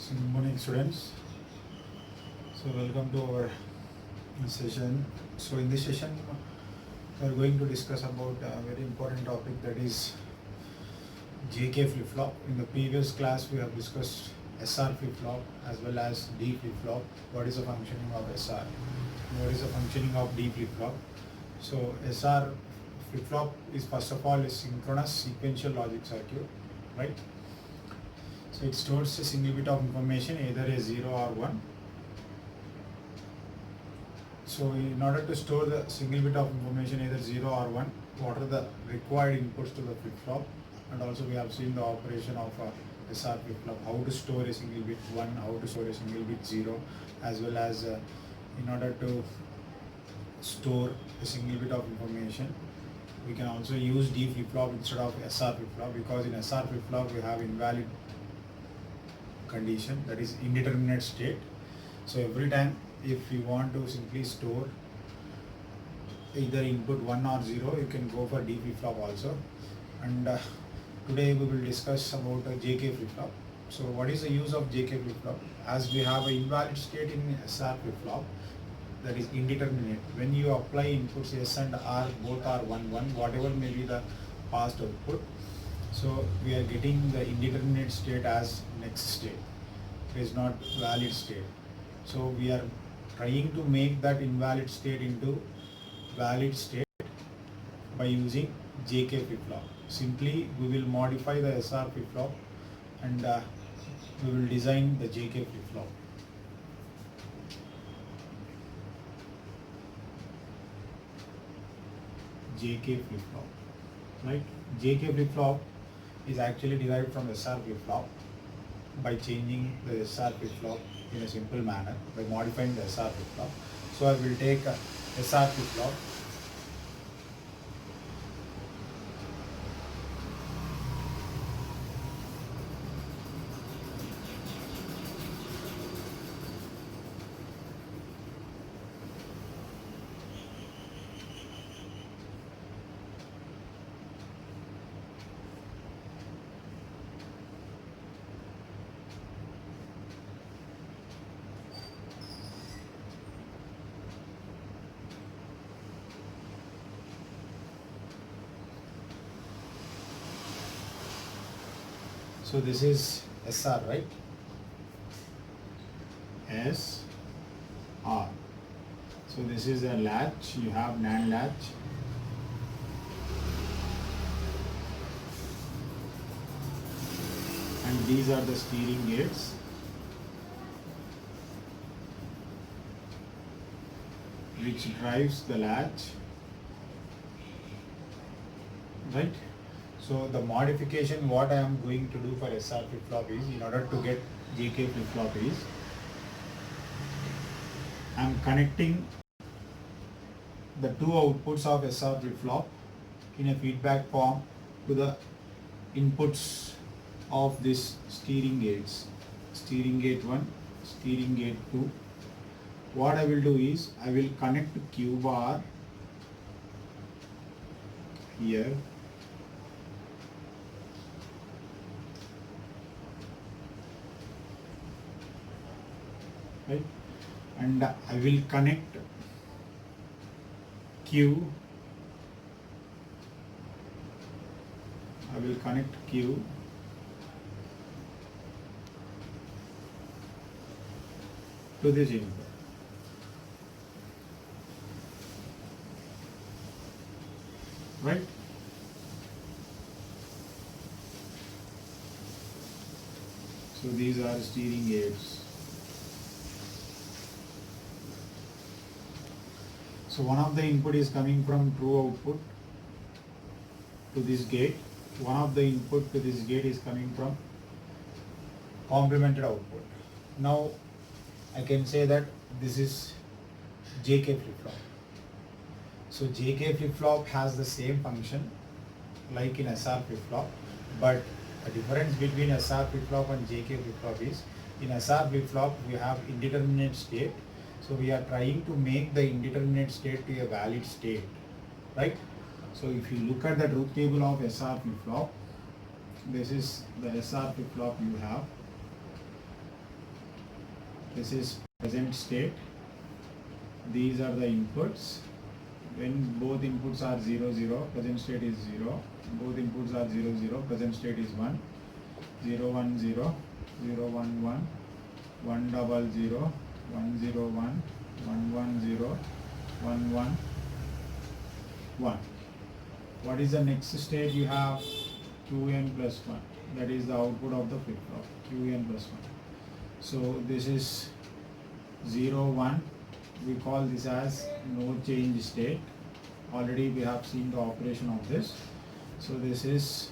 So good morning, students. So welcome to our session. So in this session, we are going to discuss about a very important topic, that is JK flip-flop. In the previous class, we have discussed SR flip-flop as well as D flip-flop. What is the functioning of SR? What is the functioning of D flip-flop? So SR flip-flop is first of all a synchronous sequential logic circuit, right? So it stores a single bit of information, either a 0 or 1. So in order to store the single bit of information, either 0 or 1, what are the required inputs to the flip-flop? And also we have seen the operation of SR flip-flop, how to store a single bit 1, how to store a single bit 0, as well as in order to store a single bit of information, we can also use D flip-flop instead of SR flip-flop, because in SR flip-flop we have invalid condition, that is indeterminate state. So every time if you want to simply store either input 1 or 0, you can go for D flip-flop also. And today we will discuss about JK flip-flop. So what is the use of JK flip-flop? As we have an invalid state in SR flip-flop, that is indeterminate. When you apply inputs S and R, both are 1, 1, whatever may be the past output. So we are getting the indeterminate state as next state. It is not valid state. So we are trying to make that invalid state into valid state by using JK flip-flop. Simply we will modify the SR flip-flop and we will design the JK flip-flop. JK flip-flop, right? JK flip-flop is actually derived from SR flip-flop by changing the SR flip-flop in a simple manner by modifying the SR flip-flop. So I will take SR flip-flop. So this is SR, right? SR. So this is a latch, you have NAND latch. And these are the steering gates. Which drives the latch, right? So the modification what I am going to do for SR flip-flop is, in order to get JK flip-flop is, I am connecting the two outputs of SR flip-flop in a feedback form to the inputs of this steering gates, steering gate 1, steering gate 2. What I will do is, I will connect Q bar here, right? And I will connect Q, I will connect Q to this input. Right? So these are steering gates. So one of the input is coming from true output to this gate. One of the input to this gate is coming from complemented output. Now I can say that this is JK flip-flop. So JK flip-flop has the same function like in SR flip-flop, but the difference between SR flip-flop and JK flip-flop is, in SR flip-flop we have indeterminate state. So we are trying to make the indeterminate state to a valid state, right? So if you look at the truth table of SR flip-flop, this is the SR flip-flop you have. This is present state. These are the inputs. When both inputs are 0, 0, present state is 0. Both inputs are 0, 0, present state is 1. 0, 1, 0, 0, 1, 1, 1, double 0, 1, 0, 1, 1, 1, 0, 1, 1, 1. What is the next state? You have Qn plus 1. That is the output of the flip-flop, Qn plus 1. So this is 0, 1. We call this as no change state. Already we have seen the operation of this. So this is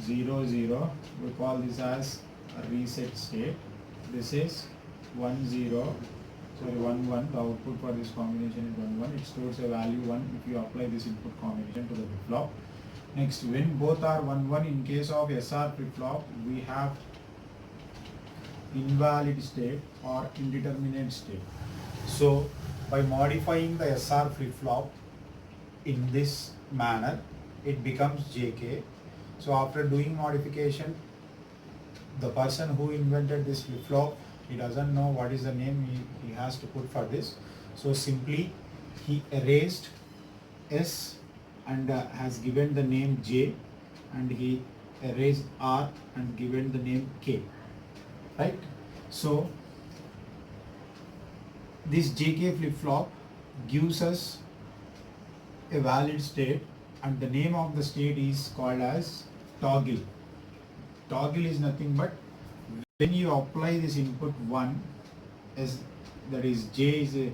0, 0. We call this as a reset state. This is 1, 0. Sorry, 1, 1. The output for this combination is 1, 1. It stores a value 1 if you apply this input combination to the flip-flop. Next, when both are 1, 1, in case of SR flip-flop, we have invalid state or indeterminate state. So, by modifying the SR flip-flop in this manner, it becomes JK. So, after doing modification, the person who invented this flip-flop, he doesn't know what is the name he has to put for this. So, simply he erased S and has given the name J, and he erased R and given the name K, right? So this JK flip-flop gives us a valid state, and the name of the state is called as toggle. Toggle is nothing but when you apply this input 1, as that is J is a,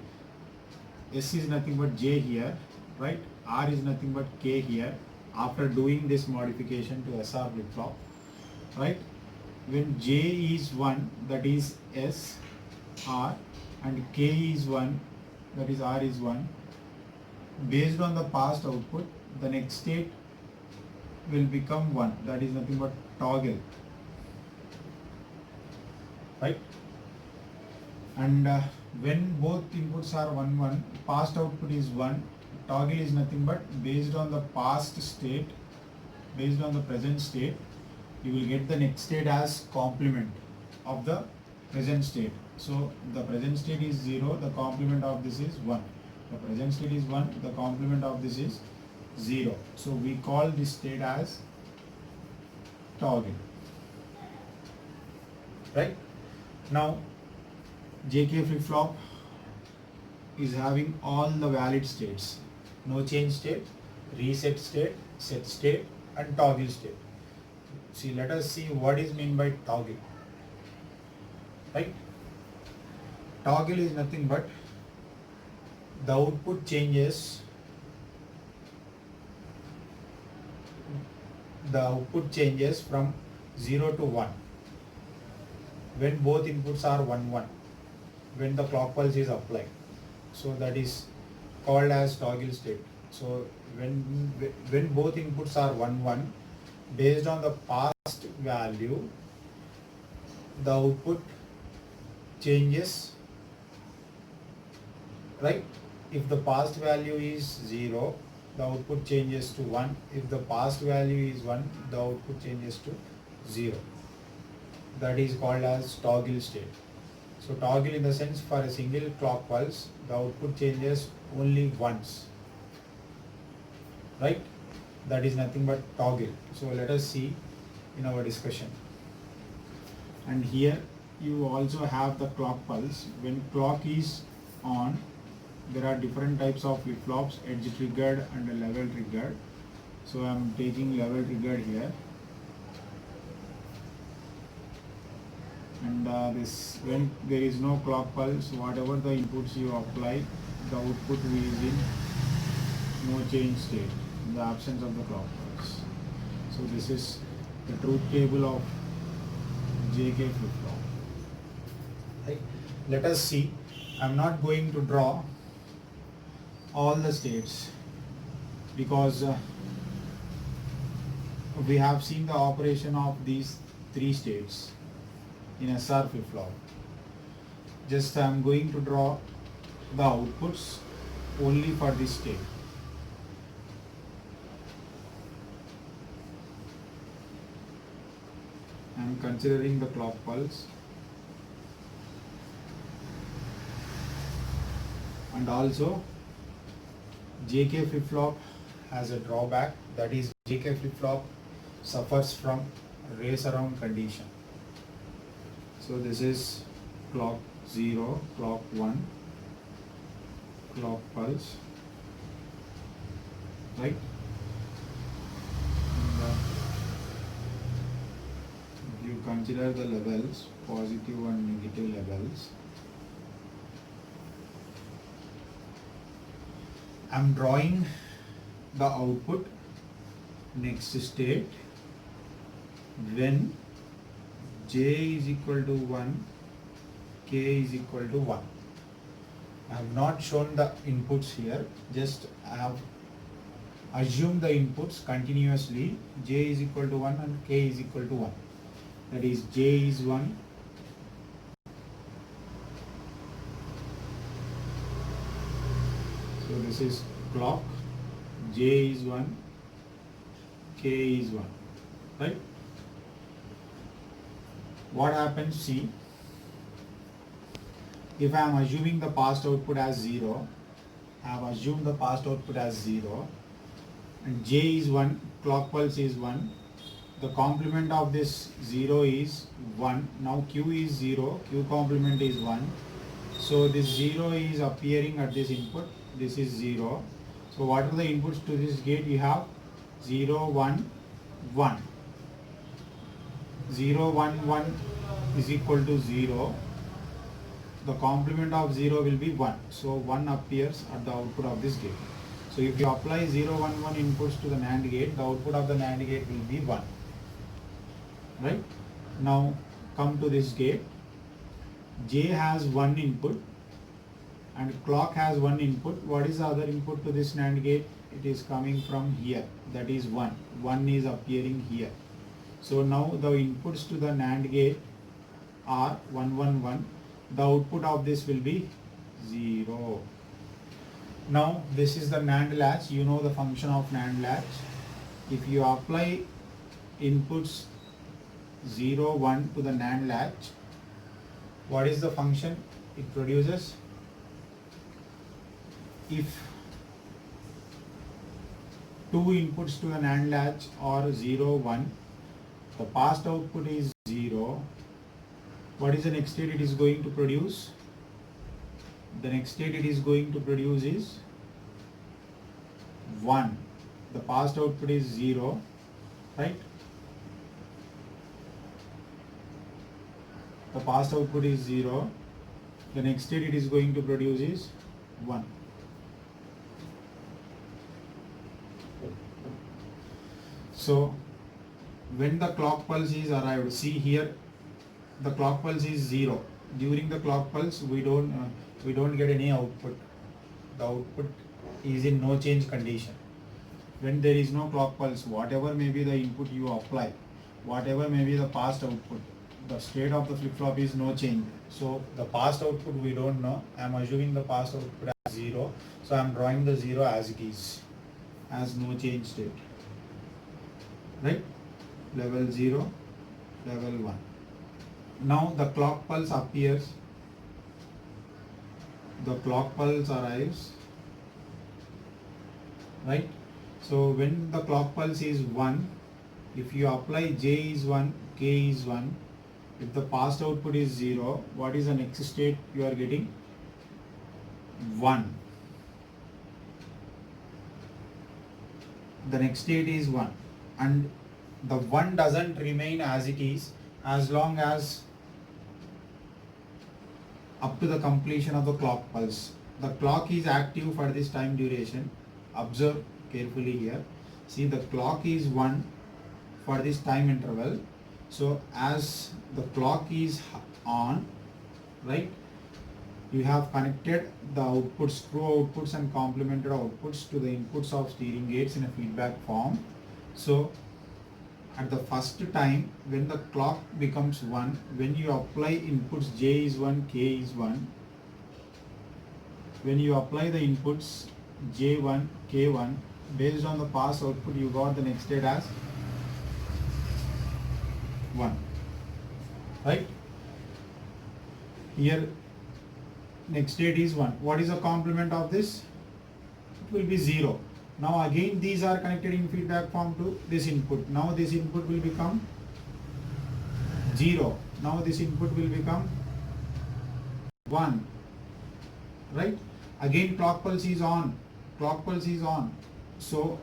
S is nothing but J here, right? R is nothing but K here. After doing this modification to SR flip-flop, right? When J is 1, that is S, R, and K is 1, that is R is 1. Based on the past output, the next state will become 1, that is nothing but toggle, right? And when both inputs are 1, 1, past output is 1, toggle is nothing but based on the past state, based on the present state, you will get the next state as complement of the present state. So the present state is 0, the complement of this is 1. The present state is 1, the complement of this is 0. So we call this state as toggle, right? Now JK flip-flop is having all the valid states: no change state, reset state, set state, and toggle state. See, let us see what is meant by toggle, right? Toggle is nothing but the output changes, from 0 to 1 when both inputs are 1, 1, when the clock pulse is applied. So that is called as toggle state. So when both inputs are 1, 1, based on the past value, the output changes, right? If the past value is 0, the output changes to 1. If the past value is 1, the output changes to 0. That is called as toggle state. So toggle in the sense, for a single clock pulse, the output changes only once, right? That is nothing but toggle. So let us see in our discussion. And here you also have the clock pulse. When clock is on, there are different types of flip-flops, edge triggered and level triggered. So I am taking level triggered here. And this, when there is no clock pulse, whatever the inputs you apply, the output is in no change state, in the absence of the clock pulse. So this is the truth table of JK flip-flop. Right. Let us see. I am not going to draw all the states because we have seen the operation of these 3 states in SR flip-flop. Just I am going to draw the outputs only for this state. I am considering the clock pulse. And also JK flip-flop has a drawback, that is JK flip-flop suffers from race around condition. So this is clock 0, clock 1, clock pulse, right? And, if you consider the levels, positive and negative levels, I'm drawing the output next state when J is equal to 1, K is equal to 1. I have not shown the inputs here, just I have assumed the inputs continuously. J is equal to 1 and K is equal to 1. That is J is 1, so this is clock, J is 1, K is 1, right? What happens, see, if I am assuming the past output as 0, I have assumed the past output as 0, and J is 1, clock pulse is 1, the complement of this 0 is 1, now Q is 0, Q complement is 1, so this 0 is appearing at this input, this is 0, so what are the inputs to this gate? You have 0, 1, 1, 0, 1, 1 is equal to 0, the complement of 0 will be 1, so 1 appears at the output of this gate. So if you apply 0, 1, 1 inputs to the NAND gate, the output of the NAND gate will be 1, right? Now come to this gate, J has 1 input and clock has 1 input. What is the other input to this NAND gate? It is coming from here, that is 1, 1 is appearing here. So now the inputs to the NAND gate are 1, 1, 1. The output of this will be 0. Now this is the NAND latch. You know the function of NAND latch. If you apply inputs 0, 1 to the NAND latch, what is the function it produces? If two inputs to the NAND latch are 0, 1, the past output is 0, what is the next state it is going to produce? The next state it is going to produce is 1. The past output is 0, right? The past output is 0. The next state it is going to produce is 1. So when the clock pulse is arrived, see here, the clock pulse is 0. During the clock pulse, we don't get any output. The output is in no change condition. When there is no clock pulse, whatever may be the input you apply, whatever may be the past output, the state of the flip-flop is no change. So the past output we don't know. I am assuming the past output as 0. So I am drawing the 0 as it is, as no change state. Right? Level 0, level 1. Now the clock pulse appears, the clock pulse arrives, right? So when the clock pulse is 1, if you apply J is 1, K is 1, if the past output is 0, what is the next state you are getting? 1. The next state is 1, and the 1 doesn't remain as it is as long as up to the completion of the clock pulse. The clock is active for this time duration. Observe carefully here. See, the clock is 1 for this time interval. So as the clock is on, right, you have connected the outputs, true outputs and complemented outputs to the inputs of steering gates in a feedback form. So at the first time when the clock becomes 1, when you apply inputs J is 1, K is 1, when you apply the inputs J1, K1, based on the past output you got the next state as 1, right? Here next state is 1. What is the complement of this? It will be 0. Now again these are connected in feedback form to this input. Now this input will become 0. Now this input will become 1. Right? Again clock pulse is on. Clock pulse is on. So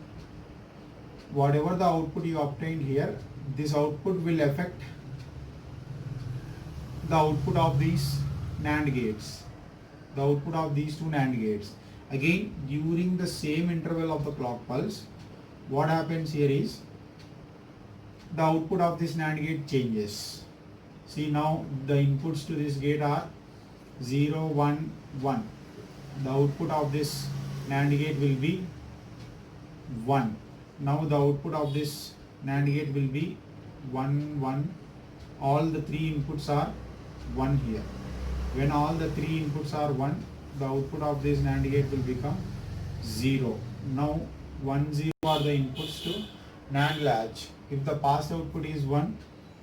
whatever the output you obtained here, this output will affect the output of these NAND gates. The output of these two NAND gates. Again, during the same interval of the clock pulse, what happens here is the output of this NAND gate changes. See, now the inputs to this gate are 0, 1, 1. The output of this NAND gate will be 1. Now the output of this NAND gate will be 1, 1. All the three inputs are 1 here. When all the three inputs are 1, the output of this NAND gate will become 0. Now 1, 0 are the inputs to NAND latch. If the passed output is 1,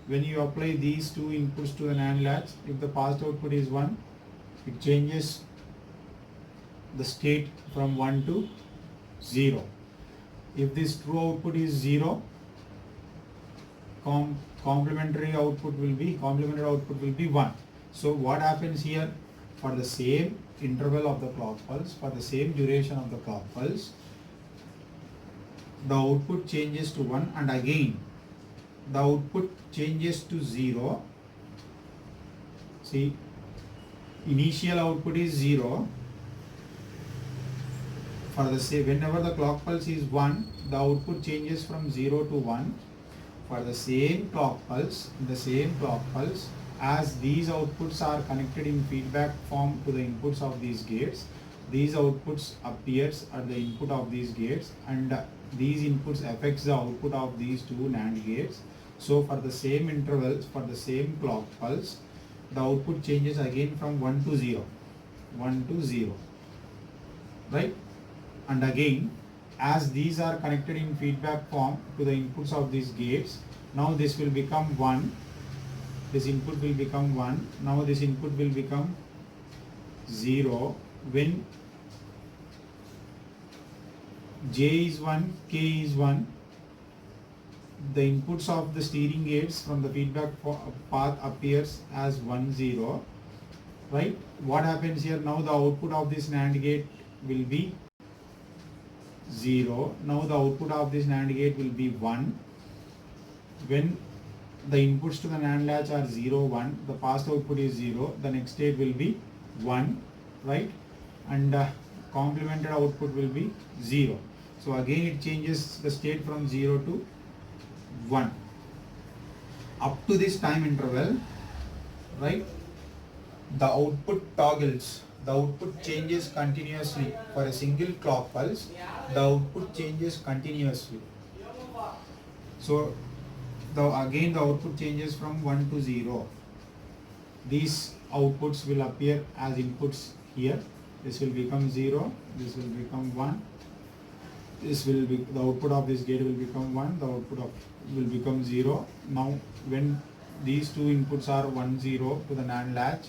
when you apply these two inputs to the NAND latch, if the passed output is 1, it changes the state from 1 to 0. If this true output is 0, complementary output will be 1. So what happens here, for the same interval of the clock pulse, for the same duration of the clock pulse, the output changes to 1, and again the output changes to 0. See, initial output is 0. For the same, whenever the clock pulse is 1, the output changes from 0 to 1. For the same clock pulse, as these outputs are connected in feedback form to the inputs of these gates, these outputs appears at the input of these gates, and these inputs affects the output of these two NAND gates. So for the same intervals, for the same clock pulse, the output changes again from 1 to 0, right? And again, as these are connected in feedback form to the inputs of these gates, now this will become 1. This input will become 1. Now this input will become 0 when J is 1, K is 1. The inputs of the steering gates from the feedback path appears as 1, 0. Right? What happens here? Now the output of this NAND gate will be 0. Now the output of this NAND gate will be 1. When the inputs to the NAND latch are 0, 1, the passed output is 0, the next state will be 1, right? And complemented output will be 0. So again it changes the state from 0 to 1. Up to this time interval, right, the output toggles. The output changes continuously. For a single clock pulse, the output changes continuously. So again the output changes from 1 to 0. These outputs will appear as inputs here. This will become 0, this will become 1. This will be, the output of this gate will become 1, the output of will become 0. Now when these two inputs are 1, 0 to the NAND latch,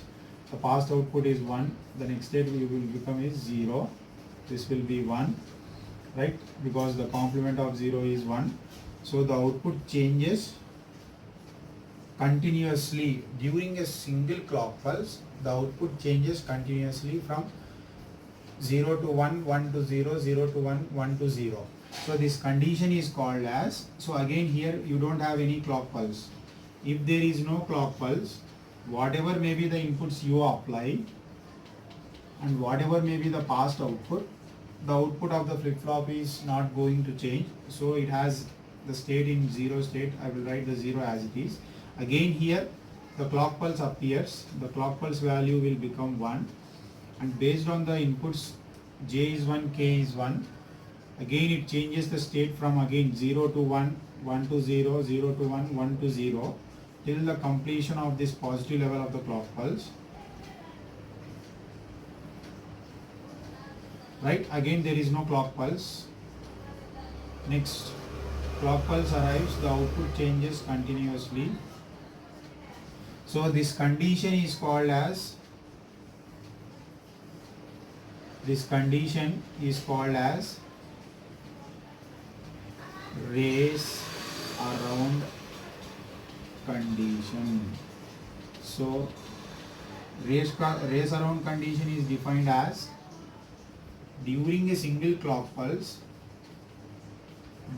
the passed output is 1, the next state will become is 0. This will be 1, right? Because the complement of 0 is 1. So the output changes continuously during a single clock pulse. The output changes continuously from 0 to 1, 1 to 0, 0 to 1, 1 to 0. So this condition is called as, so again here you don't have any clock pulse. If there is no clock pulse, whatever may be the inputs you apply and whatever may be the past output, the output of the flip-flop is not going to change. So it has the state in 0 state. I will write the 0 as it is. Again here the clock pulse appears, the clock pulse value will become 1, and based on the inputs J is 1, K is 1, again it changes the state from again 0 to 1, 1 to 0, 0 to 1, 1 to 0 till the completion of this positive level of the clock pulse. Right? Again there is no clock pulse. Next, clock pulse arrives, the output changes continuously. So this condition is called as This condition is called as race around condition. So race around condition is defined as during a single clock pulse,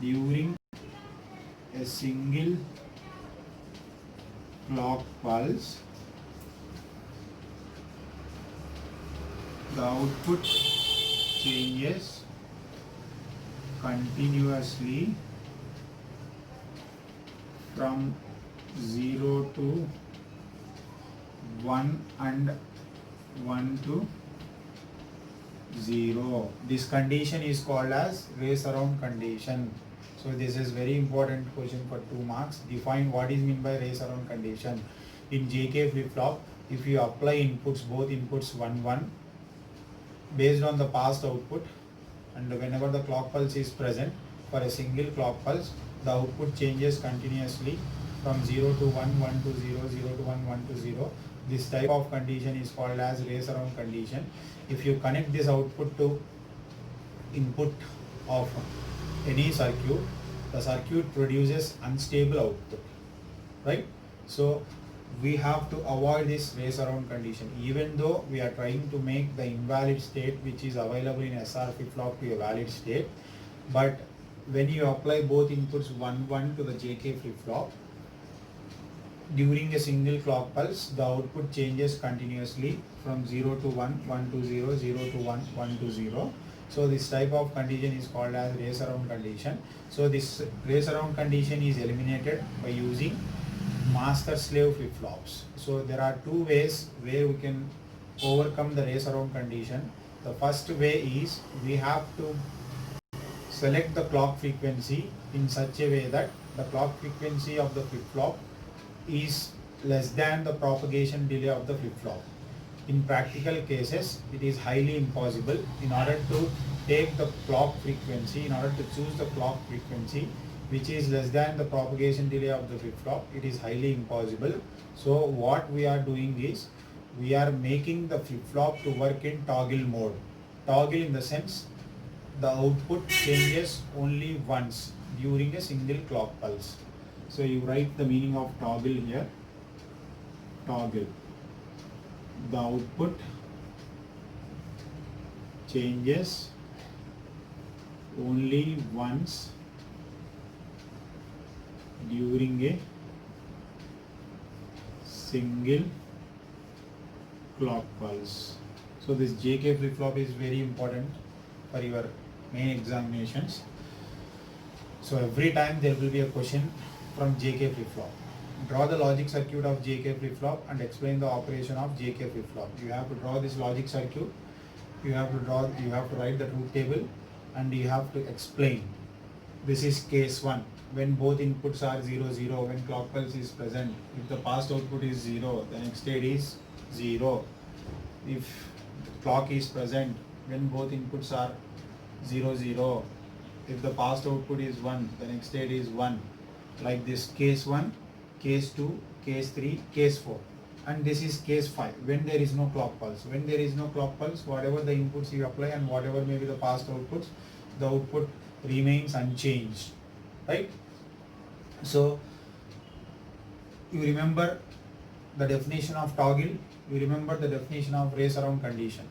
during a single clock pulse, the output changes continuously from 0 to 1 and 1 to 0. This condition is called as race around condition. So this is very important question for 2 marks. Define what is meant by race around condition. In JK flip-flop, if you apply inputs, both inputs 1 1, based on the past output, and whenever the clock pulse is present for a single clock pulse, the output changes continuously from 0 to 1, 1 to 0, 0 to 1, 1 to 0. This type of condition is called as race around condition. If you connect this output to input of any circuit, the circuit produces unstable output, right? So we have to avoid this race around condition. Even though we are trying to make the invalid state which is available in SR flip-flop to a valid state, but when you apply both inputs 1 1 to the JK flip-flop, during a single clock pulse, the output changes continuously from 0 to 1, 1 to 0, 0 to 1, 1 to 0. So this type of condition is called as race around condition. So this race around condition is eliminated by using master slave flip-flops. So there are 2 ways where we can overcome the race around condition. The first way is we have to select the clock frequency in such a way that the clock frequency of the flip-flop is less than the propagation delay of the flip-flop. In practical cases, it is highly impossible. In order to take the clock frequency, in order to choose the clock frequency which is less than the propagation delay of the flip-flop, it is highly impossible. So what we are doing is, we are making the flip-flop to work in toggle mode. Toggle in the sense, the output changes only once during a single clock pulse. So you write the meaning of toggle here. Toggle. The output changes only once during a single clock pulse. So this JK flip-flop is very important for your main examinations. So every time there will be a question from JK flip-flop. Draw the logic circuit of JK flip-flop and explain the operation of JK flip-flop. You have to draw this logic circuit. You have to write the truth table, and you have to explain. This is case 1. When both inputs are 0 0, when clock pulse is present, if the past output is 0, the next state is 0. If clock is present when both inputs are 0 0, if the past output is 1, the next state is 1. Like this, case 1, case 2, case 3, case 4. And this is case 5, when there is no clock pulse. When there is no clock pulse, whatever the inputs you apply and whatever may be the past outputs, the output remains unchanged, right? So you remember the definition of toggle, you remember the definition of race around condition.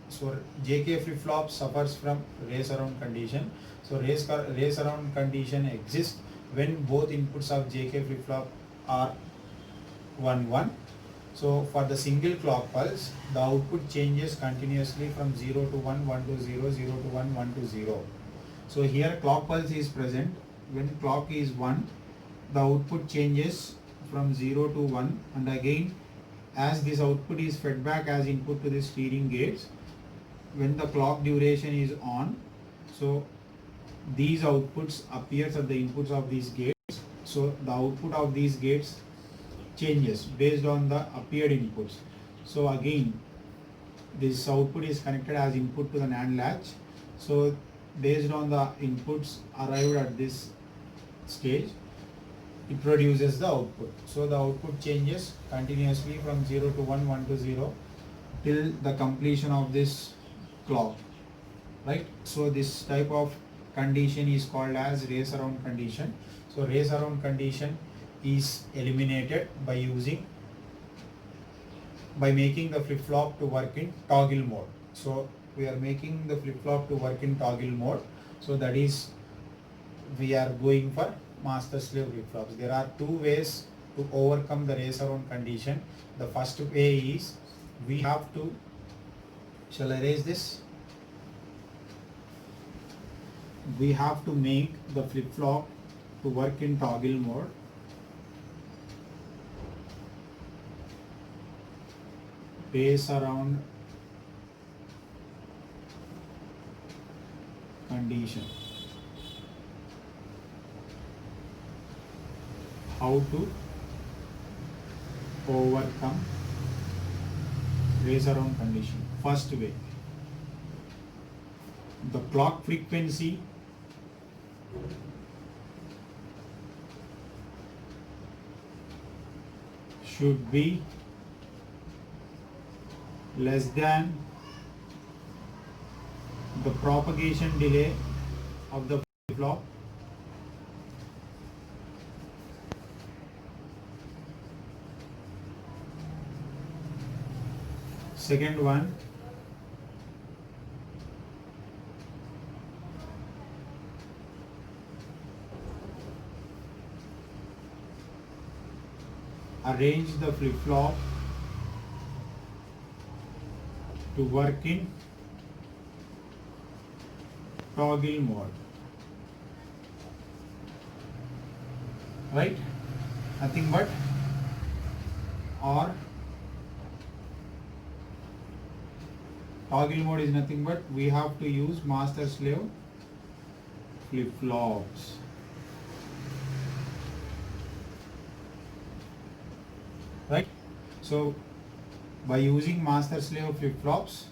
So JK flip-flop suffers from race around condition. So race around condition exists when both inputs of JK flip-flop are 1 1. So for the single clock pulse, the output changes continuously from 0 to 1, 1 to 0, 0 to 1, 1 to 0. So here clock pulse is present. When clock is 1, the output changes from 0 to 1, and again as this output is fed back as input to the steering gates, when the clock duration is on, so these outputs appears at the inputs of these gates. So the output of these gates changes based on the appeared inputs. So again this output is connected as input to the NAND latch. So based on the inputs arrived at this stage, it produces the output. So the output changes continuously from 0 to 1, 1 to 0 till the completion of this clock, right? So this type of condition is called as race around condition. So race around condition is eliminated by making the flip flop to work in toggle mode. So we are making the flip flop to work in toggle mode. So that is, we are going for master slave flip flops. There are two ways to overcome the race around condition. The first way is, we have to, shall I erase this? We have to make the flip flop to work in toggle mode. Race around condition. How to overcome race around condition? First way, the clock frequency should be less than the propagation delay of the flip flop. Second one, arrange the flip flop to work in toggle mode, right? Nothing but, or toggle mode is nothing but, we have to use master slave flip flops. Right? So by using master slave flip flops,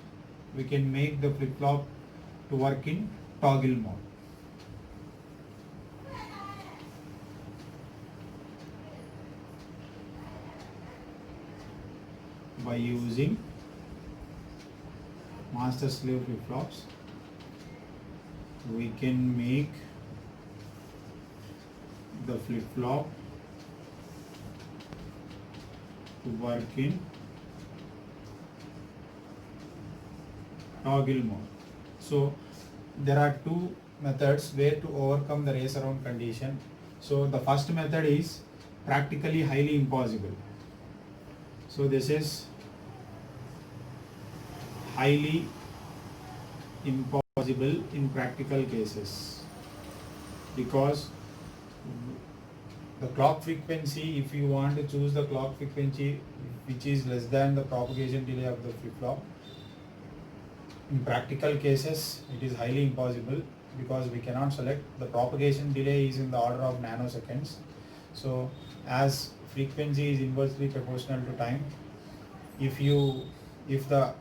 we can make the flip flop to work in toggle mode. By using master slave flip flops, we can make the flip flop to work in toggle mode. So there are two methods where to overcome the race around condition. So the first method is practically highly impossible. So this is highly impossible in practical cases, because the clock frequency, if you want to choose the clock frequency which is less than the propagation delay of the flip flop, in practical cases it is highly impossible, because we cannot select. The propagation delay is in the order of nanoseconds. So as frequency is inversely proportional to time, if the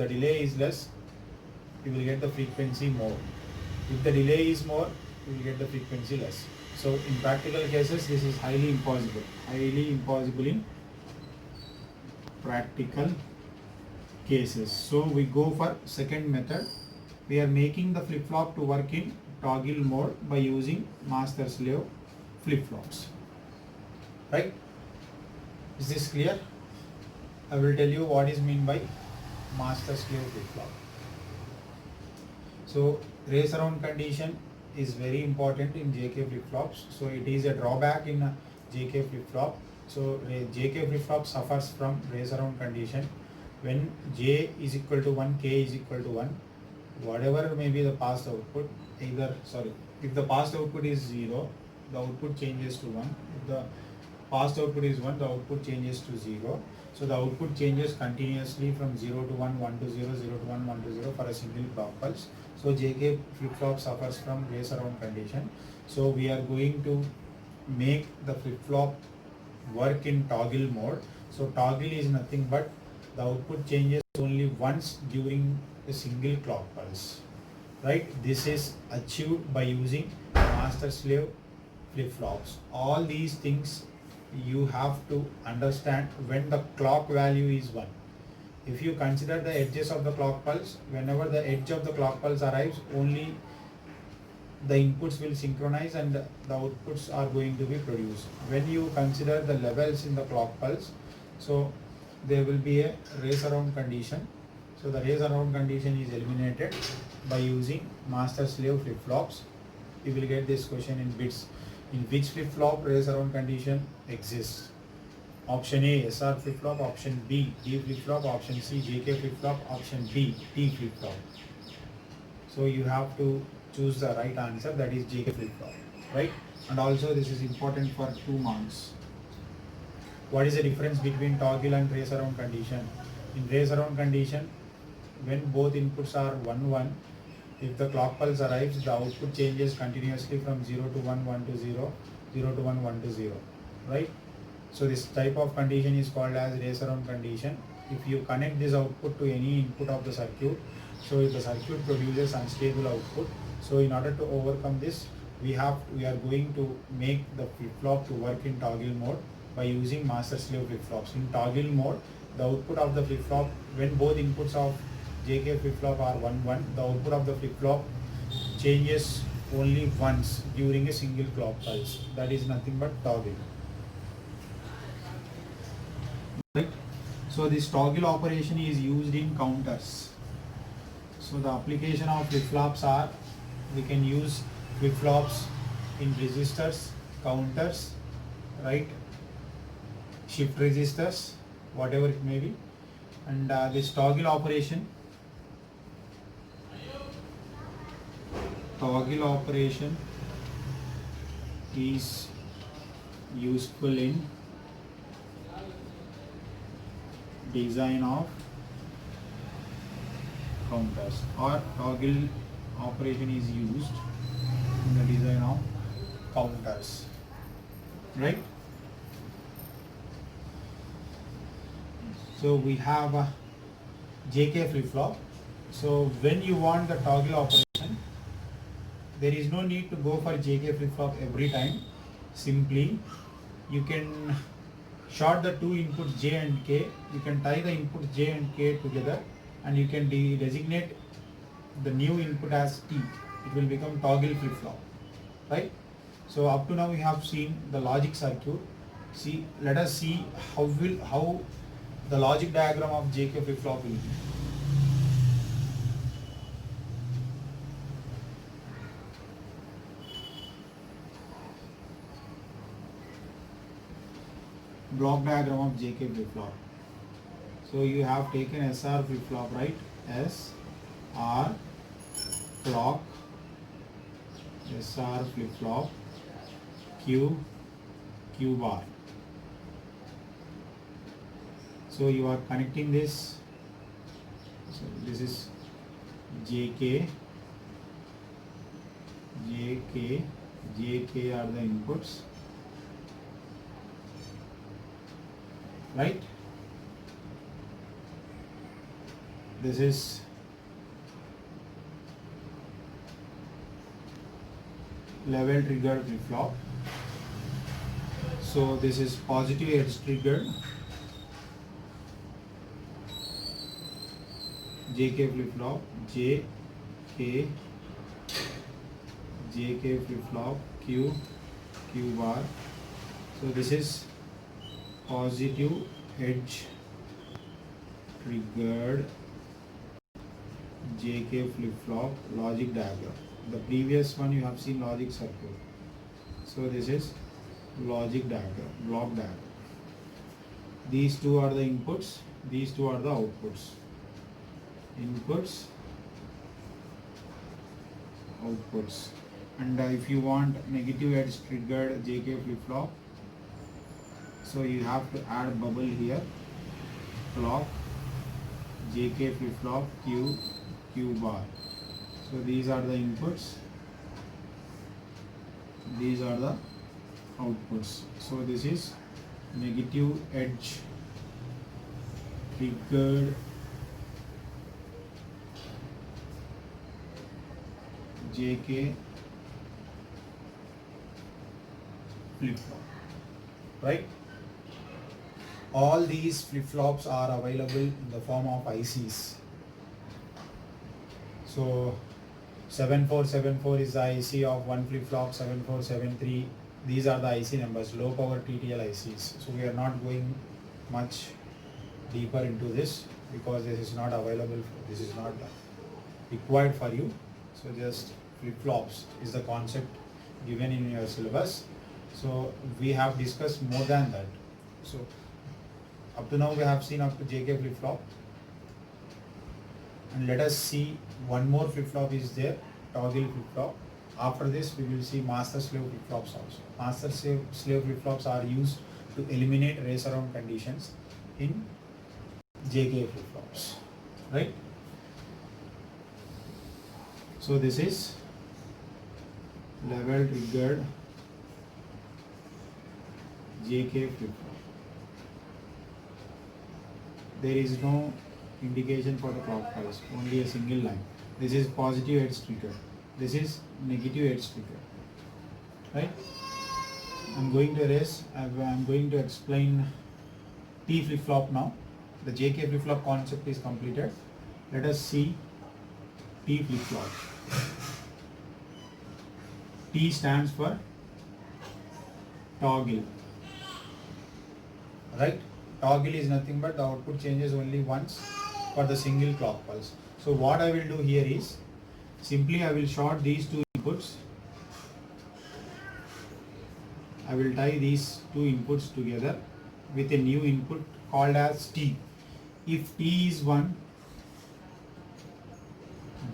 delay is less, you will get the frequency more. If the delay is more, you will get the frequency less. So in practical cases, this is highly impossible. Highly impossible in practical cases. So we go for second method. We are making the flip flop to work in toggle mode by using master slave flip flops. Right? Is this clear? I will tell you what is meant by master slave flip flop. So race around condition is very important in JK flip flops. So it is a drawback in a JK flip flop. So JK flip flop suffers from race around condition. When J is equal to 1, K is equal to 1, whatever may be the past output, if the past output is 0, the output changes to 1. If the past output is 1, the output changes to 0. So the output changes continuously from 0 to 1, 1 to 0, 0 to 1, 1 to 0 for a single clock pulse. So JK flip flop suffers from race around condition. So we are going to make the flip flop work in toggle mode. So toggle is nothing but the output changes only once during a single clock pulse. Right? This is achieved by using master slave flip flops. All these things you have to understand when the clock value is 1. If you consider the edges of the clock pulse, whenever the edge of the clock pulse arrives, only the inputs will synchronize and the outputs are going to be produced. When you consider the levels in the clock pulse, so there will be a race around condition. So the race around condition is eliminated by using master slave flip flops. You will get this question in bits. In which flip flop race around condition exists? Option A, SR flip flop. Option B, D flip flop. Option C, JK flip flop. Option D, T flip flop. So you have to choose the right answer, that is JK flip flop, right? And also this is important for 2 marks. What is the difference between toggle and race around condition? In race around condition, when both inputs are 1 1, if the clock pulse arrives, the output changes continuously from 0 to 1, 1 to 0, 0 to 1, 1 to 0, right? So this type of condition is called as race around condition. If you connect this output to any input of the circuit, so if the circuit produces unstable output, so in order to overcome this, we are going to make the flip-flop to work in toggle mode by using master slave flip-flops. In toggle mode, the output of the flip-flop, when both inputs of JK flip-flop are 1 1, the output of the flip-flop changes only once during a single clock pulse. That is nothing but toggle. Right? So this toggle operation is used in counters. So the application of flip-flops are, we can use flip-flops in resistors, counters, right? Shift resistors, whatever it may be. And this toggle operation is useful in design of counters, or toggle operation is used in the design of counters, right? So we have a JK flip-flop. So when you want the toggle operation, there is no need to go for JK flip-flop every time. Simply you can short the two inputs J and K, you can tie the inputs J and K together, and you can designate the new input as T. It will become toggle flip-flop, right? So up to now we have seen the logic circuit. Let us see how the logic diagram of JK flip-flop will be. Block diagram of JK flip-flop. So you have taken SR flip-flop, right? SR clock, SR flip-flop, Q bar. So you are connecting this. So this is JK are the inputs, right? This is level triggered flip-flop. So this is positive edge triggered JK flip-flop, JK flip-flop, Q bar. So this is positive edge triggered JK flip-flop logic diagram. The previous one you have seen logic circuit. So this is logic diagram, block diagram. These two are the inputs, these two are the outputs. Inputs, outputs. And if you want negative edge triggered JK flip-flop, so you have to add bubble here, clock, JK flip-flop, Q bar. So these are the inputs, these are the outputs. So this is negative edge triggered JK flip-flop, right? all these flip-flops are available in the form of ICs. So 7474 is the IC of one flip-flop, 7473, these are the IC numbers, low power TTL ICs. So we are not going much deeper into this because this is not available, this is not required for you. So just flip-flops is the concept given in your syllabus. So we have discussed more than that. So up to now we have seen up to JK flip-flop, and let us see one more flip-flop is there, toggle flip-flop. After this we will see master slave flip-flops also. Master slave flip-flops are used to eliminate race around conditions in JK flip-flops, right? So this is level triggered JK flip-flop. There is no indication for the clock pulse, only a single line. This is positive edge trigger, this is negative edge trigger, right? I'm going to erase, I'm going to explain T flip-flop now. The JK flip-flop concept is completed. Let us see T flip-flop. T stands for toggle, right? Toggle is nothing but the output changes only once for the single clock pulse. So what I will do here is simply I will short these two inputs. I will tie these two inputs together with a new input called as T. If T is 1,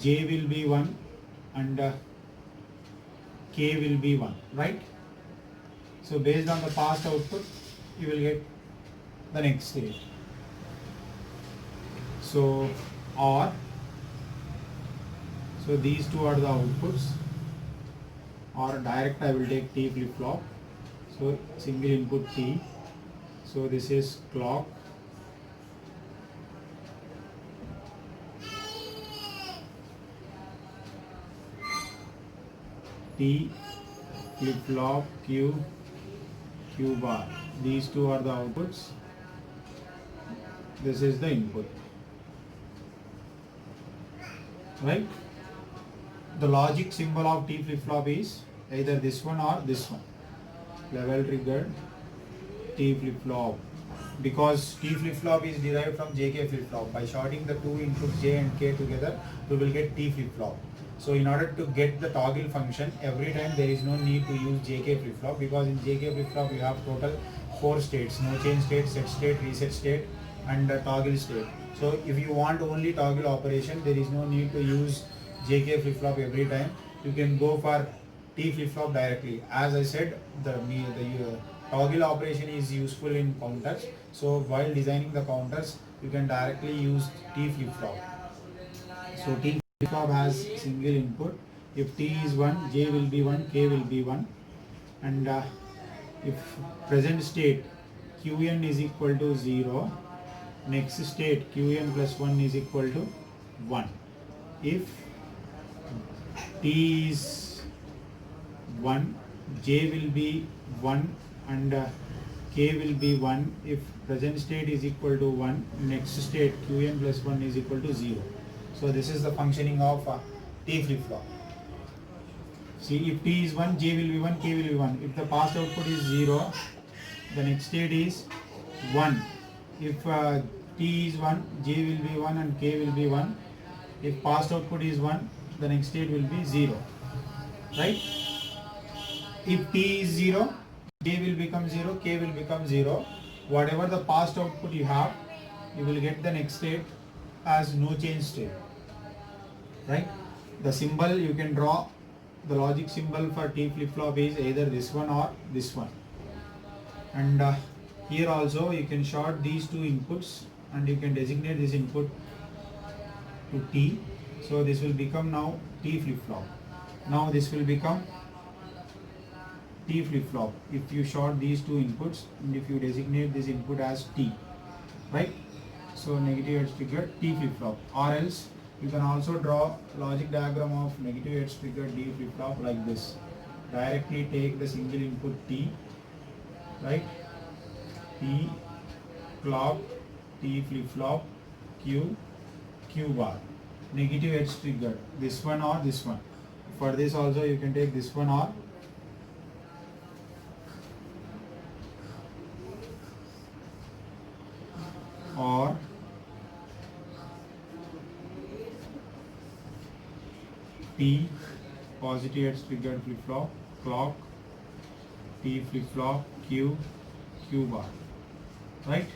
J will be 1 and K will be 1, right? So based on the past output, you will get the next state. So OR, so these two are the outputs, or direct I will take T flip-flop. So single input T. So this is clock. T flip-flop Q bar. These two are the outputs. This is the input, right? The logic symbol of T flip-flop is either this one or this one. Level triggered T flip-flop, because T flip-flop is derived from JK flip-flop. By shorting the two inputs J and K together, we will get T flip-flop. So in order to get the toggle function, every time there is no need to use JK flip-flop, because in JK flip-flop you have total 4 states: no change state, set state, reset state, and toggle state. So if you want only toggle operation, there is no need to use JK flip-flop every time. You can go for T flip-flop directly. As I said, the toggle operation is useful in counters. So while designing the counters, you can directly use T flip-flop. So T flip-flop has single input. If T is 1, J will be 1, K will be 1. And if present state Qn is equal to 0, next state Qn plus 1 is equal to 1. If T is 1, J will be 1 and K will be 1. If present state is equal to 1, next state Qn plus 1 is equal to 0. So this is the functioning of T flip-flop. See, if T is 1, J will be 1, K will be 1. If the past output is 0, the next state is 1. If T is 1, J will be 1 and K will be 1. If past output is 1, the next state will be 0. Right? If T is 0, J will become 0, K will become 0. Whatever the past output you have, you will get the next state as no change state. Right? The symbol you can draw, the logic symbol for T flip-flop is either this one or this one. And here also you can short these two inputs and you can designate this input to T. So this will become now T flip-flop. Now this will become T flip-flop if you short these two inputs and if you designate this input as T, right? So negative edge trigger T flip-flop, or else you can also draw logic diagram of negative edge trigger D flip-flop like this. Directly take the single input T, right? T clock, T flip flop, Q, Q bar. Negative edge triggered. This one or this one. For this also you can take this one or T positive edge triggered flip flop, clock, T flip flop, Q, Q bar. Right?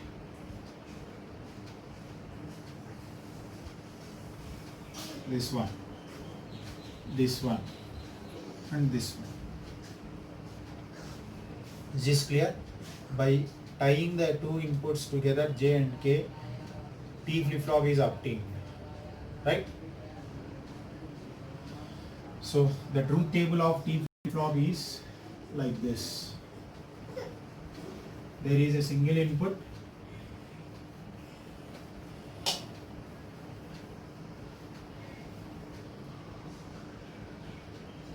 This one, and this one. Is this clear? By tying the two inputs together, J and K, T flip flop is obtained. Right? So the truth table of T flip flop is like this. There is a single input,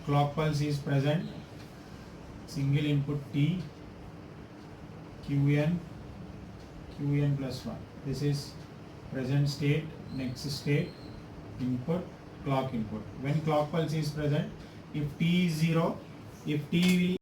clock pulse is present, single input T, Qn plus 1. This is present state, next state, input, clock input. When clock pulse is present, if T is 0, if T